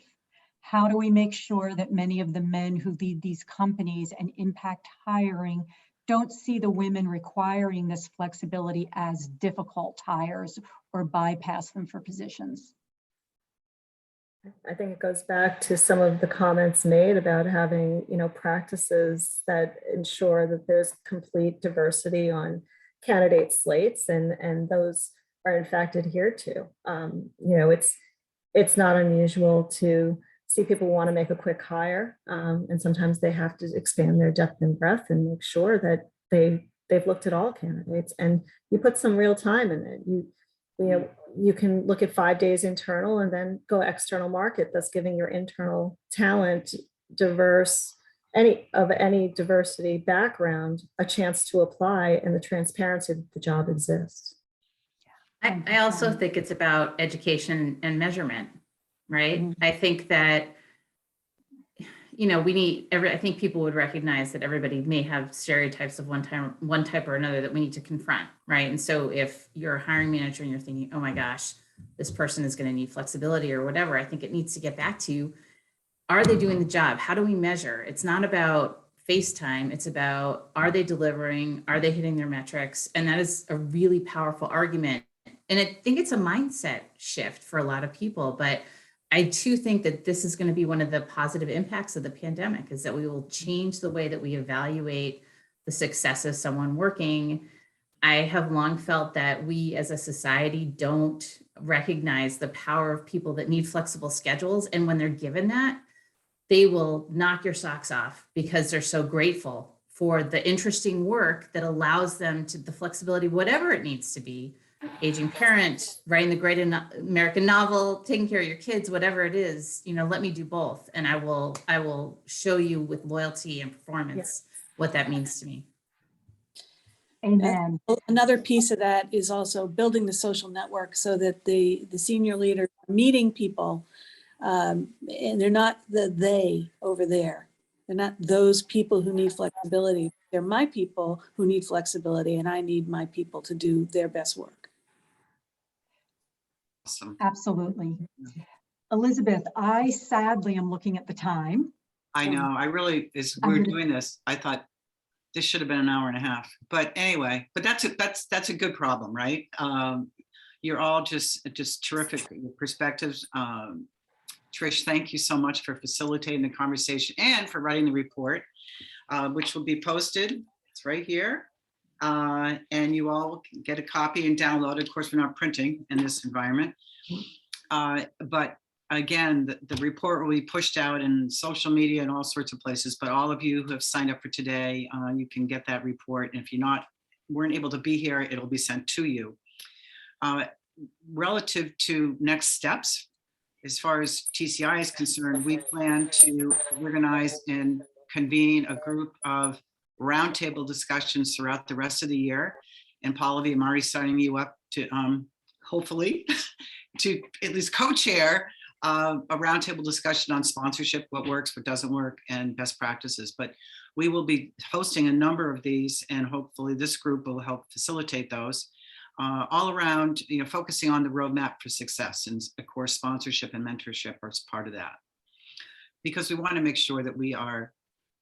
how do we make sure that many of the men who lead these companies and impact hiring don't see the women requiring this flexibility as difficult hires or bypass them for positions? I think it goes back to some of the comments made about having, practices that ensure that there's complete diversity on candidate slates, and those are in fact adhered to. It's not unusual to see people want to make a quick hire, and sometimes they have to expand their depth and breadth and make sure that they've looked at all candidates, and you put some real time in it. You can look at 5 days internal and then go external market, thus giving your internal talent any diversity background a chance to apply, and the transparency that the job exists. I also think it's about education and measurement, right? I think that, you know, I think people would recognize that everybody may have stereotypes of one type or another that we need to confront, right? And so if you're a hiring manager and you're thinking, oh my gosh, this person is going to need flexibility or whatever, I think it needs to get back to, are they doing the job? How do we measure? It's not about FaceTime. It's about, are they delivering? Are they hitting their metrics? And that is a really powerful argument. And I think it's a mindset shift for a lot of people, but I too think that this is going to be one of the positive impacts of the pandemic, is that we will change the way that we evaluate the success of someone working. I have long felt that we as a society don't recognize the power of people that need flexible schedules. And when they're given that, they will knock your socks off because they're so grateful for the interesting work that allows them to the flexibility, whatever it needs to be. Aging parent, writing the great American novel, taking care of your kids, whatever it is, you know, let me do both. And I will show you with loyalty and performance what that means to me. Amen. Another piece of that is also building the social network so that the senior leaders are meeting people, and they're not they over there. They're not those people who need flexibility. They're my people who need flexibility, and I need my people to do their best work. Awesome. Absolutely. Elizabeth, I sadly am looking at the time. I know, I really, as I'm we're gonna- doing this, I thought this should have been an hour and a half, but anyway, but that's a good problem, right? You're all just terrific perspectives. Trish, thank you so much for facilitating the conversation and for writing the report, which will be posted. It's right here. And you all can get a copy and download it. Of course, we're not printing in this environment. But again, the report will be pushed out in social media and all sorts of places, but all of you who have signed up for today, you can get that report. And if you're weren't able to be here, it'll be sent to you. Relative to next steps, as far as TCI is concerned, we plan to organize and convene a group of roundtable discussions throughout the rest of the year. And Pallavi, I'm already signing you up to hopefully to at least co-chair a roundtable discussion on sponsorship, what works, what doesn't work, and best practices. But we will be hosting a number of these, and hopefully this group will help facilitate those all around, you know, focusing on the roadmap for success. And of course, sponsorship and mentorship are part of that, because we want to make sure that we are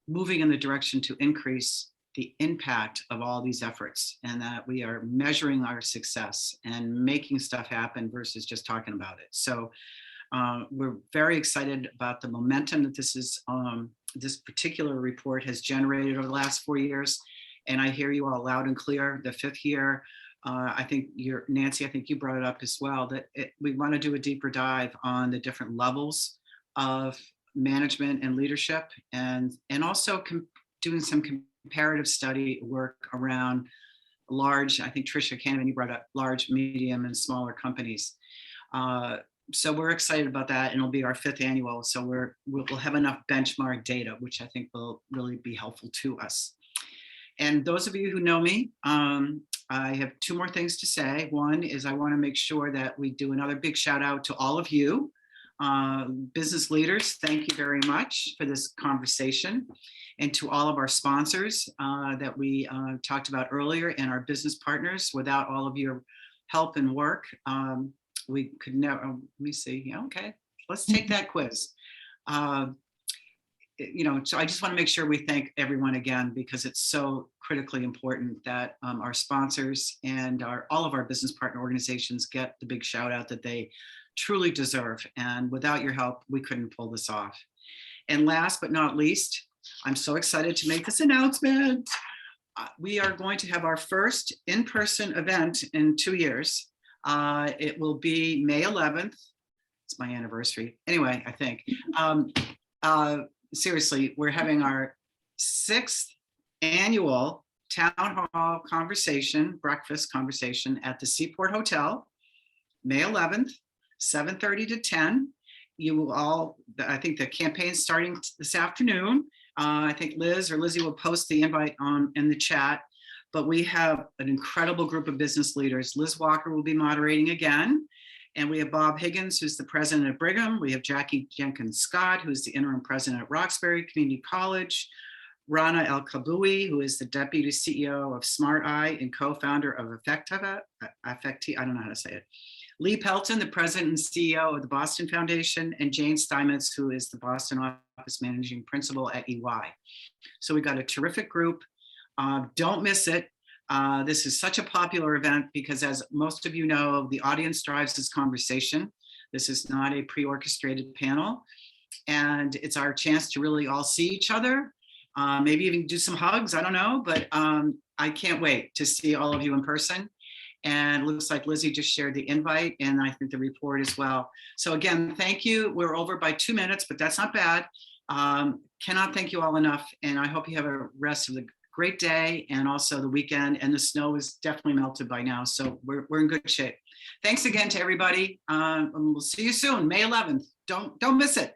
moving in the direction to increase the impact of all these efforts, and that we are measuring our success and making stuff happen versus just talking about it. So we're very excited about the momentum that this particular report has generated over the last 4 years. And I hear you all loud and clear. The 5th year, I think Nancy, I think you brought it up as well, that we want to do a deeper dive on the different levels of management and leadership, and also doing some comparative study work around large, I think Tricia, Canavan, you brought up large, medium, and smaller companies. So we're excited about that, and it'll be our 5th annual. So we'll have enough benchmark data, which I think will really be helpful to us. And those of you who know me, I have 2 more things to say. One is I want to make sure that we do another big shout out to all of you, business leaders. Thank you very much for this conversation, and to all of our sponsors that we talked about earlier, and our business partners. Without all of your help and work, we could never, let me see, yeah, okay, let's take that quiz. You know, so I just want to make sure we thank everyone again, because it's so critically important that our sponsors and all of our business partner organizations get the big shout out that they truly deserve. And without your help, we couldn't pull this off. And last but not least, I'm so excited to make this announcement. We are going to have our first in-person event in 2 years. It will be May 11th. It's my anniversary. Anyway, I think. Seriously, we're having our 6th annual town hall breakfast conversation at the Seaport Hotel, May 11th, 7:30 to 10. You will all, I think the campaign's starting this afternoon. I think Liz or Lizzie will post the invite in the chat. but we have an incredible group of business leaders. Liz Walker will be moderating again. And we have Bob Higgins, who's the president of Brigham. We have Jackie Jenkins Scott, who's the interim president at Roxbury Community College. Rana El Kaboui, who is the deputy CEO of Smart Eye and co-founder of Affectiva, I don't know how to say it. Lee Pelton, the president and CEO of the Boston Foundation, and Jane Steinmetz, who is the Boston office managing principal at EY. So we got a terrific group. Don't miss it. This is such a popular event because, as most of you know, the audience drives this conversation. This is not a pre-orchestrated panel. And it's our chance to really all see each other, maybe even do some hugs, I don't know, but I can't wait to see all of you in person. And it looks like Lizzie just shared the invite, and I think the report as well. So again, thank you. We're over by 2 minutes, but that's not bad. Cannot thank you all enough. And I hope you have a rest of the great day and also the weekend. And the snow is definitely melted by now. So we're in good shape. Thanks again to everybody. And we'll see you soon, May 11th. Don't miss it.